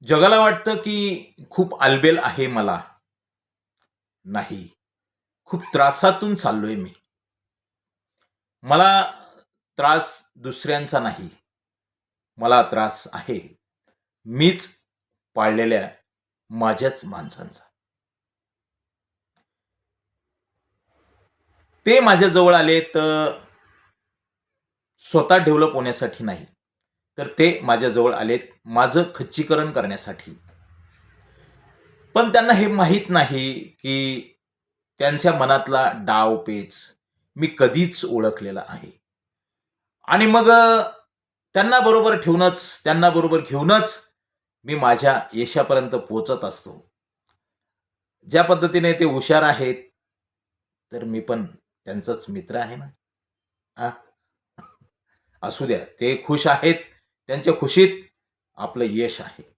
जगाला वाटतं की खूप आलबेल आहे मला. नाही. खूप त्रासातून चाललोय मी. मला त्रास दुसऱ्यांचा नाही. मला त्रास आहे मीच पाळलेल्या माझ्याच माणसांचा. ते माझ्याजवळ आले तर स्वतः डेव्हलप होण्यासाठी नाही. तर ते माझ्याजवळ आलेत माझं खच्चीकरण करण्यासाठी. पण त्यांना हे माहीत नाही की त्यांच्या मनातला डावपेच मी कधीच ओळखलेला आहे. आणि मग त्यांना बरोबर घेऊनच मी माझ्या यशापर्यंत पोहोचत असतो. ज्या पद्धतीने ते हुशार आहेत, तर मी पण त्यांचाच मित्र आहे ना. हां. असू द्या. ते खुश आहेत. त्यांच्या खुशीत आपलं यश आहे.